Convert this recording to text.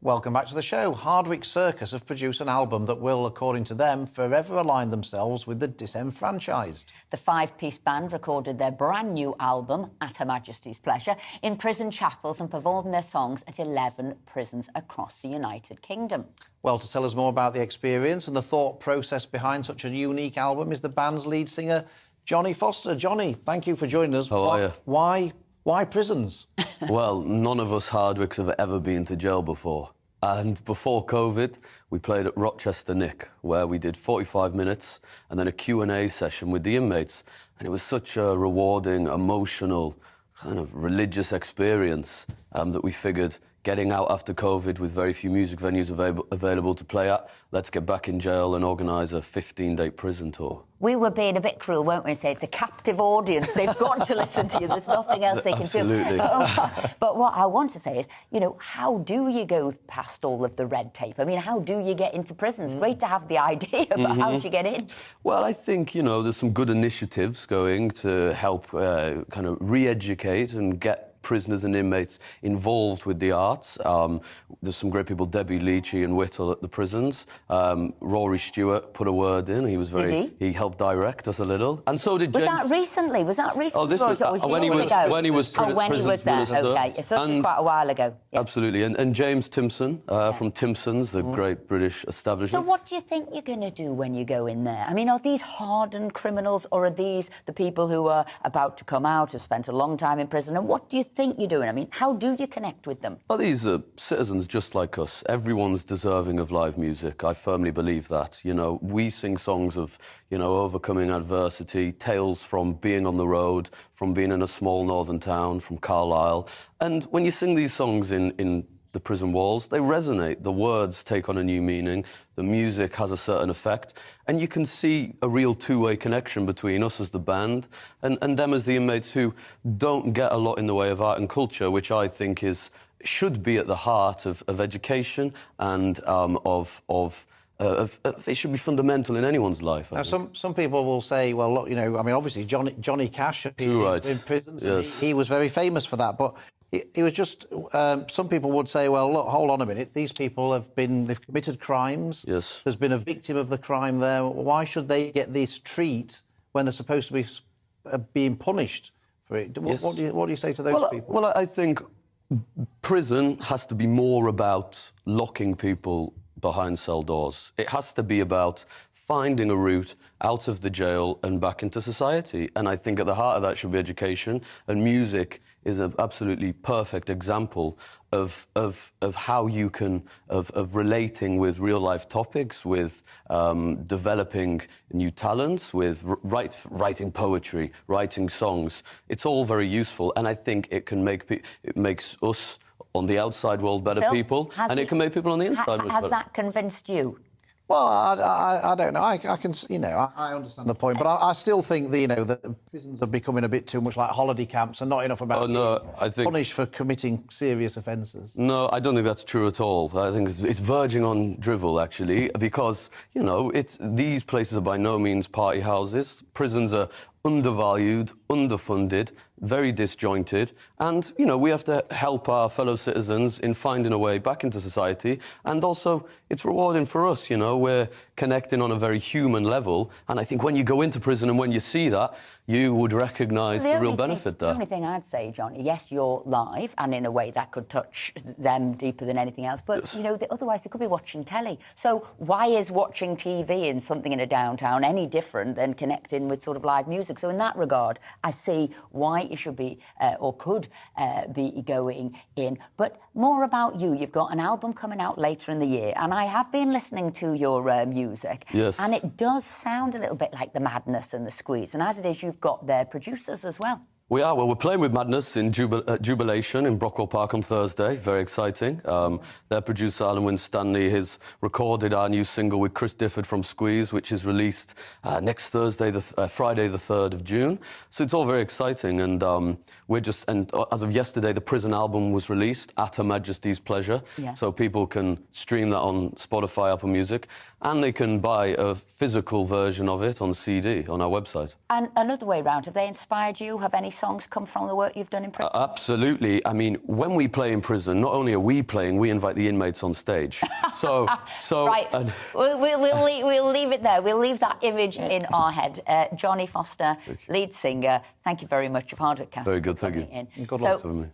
Welcome back to the show. Hardwick Circus have produced an album that will, according to them, forever align themselves with the disenfranchised. The five-piece band recorded their brand new album, At Her Majesty's Pleasure, in prison chapels and performed their songs at 11 prisons across the United Kingdom. Well, to tell us more about the experience and the thought process behind such a unique album is the band's lead singer, Jonny Foster. Jonny, thank you for joining us. How are you? Why prisons? Well, none of us Hardwicks have ever been to jail before. And before COVID, we played at Rochester Nick, where we did 45 minutes and then a Q&A session with the inmates. And it was such a rewarding, emotional, kind of religious experience that we figured, getting out after COVID with very few music venues available to play at, let's get back in jail and organise a 15-day prison tour. We were being a bit cruel, weren't we, and say it's a captive audience. They've got to listen to you. There's nothing else they can Absolutely. do. But what I want to say is, you know, how do you go past all of the red tape? I mean, how do you get into prisons? Great to have the idea, but how do you get in? Well, I think, you know, there's some good initiatives going to help kind of re-educate and get prisoners and inmates involved with the arts. There's some great people, Debbie Leachy and Whittle at the prisons. Rory Stewart put a word in. He was very... He helped direct us a little. And so did James... Was that recently? Oh, this was when he was there. OK, so this was quite a while ago. Yeah. Absolutely. And James Timpson from Timpson's, the great British establishment. So what do you think you're going to do when you go in there? I mean, are these hardened criminals or are these the people who are about to come out, have spent a long time in prison? And what do you think you're doing? I mean, how do you connect with them? Well, these are citizens just like us. Everyone's deserving of live music. I firmly believe that. You know, we sing songs of, you know, overcoming adversity, tales from being on the road, from being in a small northern town, from Carlisle. And when you sing these songs in the prison walls, they resonate. The words take on a new meaning. The music has a certain effect. And you can see a real two-way connection between us as the band and them as the inmates who don't get a lot in the way of art and culture, which I think should be at the heart of education and it should be fundamental in anyone's life. Now, some people will say, well, look, you know, I mean, obviously Johnny Cash appeared in prisons. Yes. He was very famous for that, but it was just, some people would say, well, look, hold on a minute, these people they've committed crimes. Yes. There's been a victim of the crime there. Why should they get this treat when they're supposed to be being punished for it? Yes. What do you say to those people? Well, I think prison has to be more about locking people behind cell doors. It has to be about finding a route out of the jail and back into society. And I think at the heart of that should be education, and music is an absolutely perfect example of how you can, of relating with real-life topics, with developing new talents, with writing poetry, writing songs. It's all very useful, and I think it makes us on the outside world better people, and it can make people on the inside much better. Has that convinced you? Well, I don't know. I can, you know, I understand the point, but I still think that prisons are becoming a bit too much like holiday camps and not enough about punished for committing serious offences. No, I don't think that's true at all. I think it's verging on drivel, actually, because, you know, these places are by no means party houses. Prisons are undervalued, underfunded, very disjointed, and, you know, we have to help our fellow citizens in finding a way back into society, and also it's rewarding for us, you know, we're connecting on a very human level, and I think when you go into prison and when you see that, you would recognise the real benefit there. The only thing I'd say, Johnny, yes, you're live, and in a way that could touch them deeper than anything else, but, yes, you know, otherwise they could be watching telly. So why is watching TV in something in a downtown any different than connecting with sort of live music? So in that regard, I see why you should be, or could be going in. But more about you. You've got an album coming out later in the year, and I have been listening to your music. Yes. And it does sound a little bit like The Madness and The Squeeze, and as it is, you've got their producers as well. We are. Well, we're playing with Madness in Jubilation in Brockwell Park on Thursday. Very exciting. Their producer, Alan Winstanley, has recorded our new single with Chris Difford from Squeeze, which is released next Thursday, Friday the 3rd of June. So it's all very exciting. And as of yesterday, the Prison album was released, At Her Majesty's Pleasure. Yeah. So people can stream that on Spotify, Apple Music, and they can buy a physical version of it on CD on our website. And another way round, have they inspired you? Have any songs come from the work you've done in prison? Absolutely. I mean, when we play in prison, not only are we playing, we invite the inmates on stage. So right. We'll leave it there. We'll leave that image in our head. Jonny Foster, lead singer. Thank you very much of Hardwick Castle. Very good. Thank you. Good luck to me.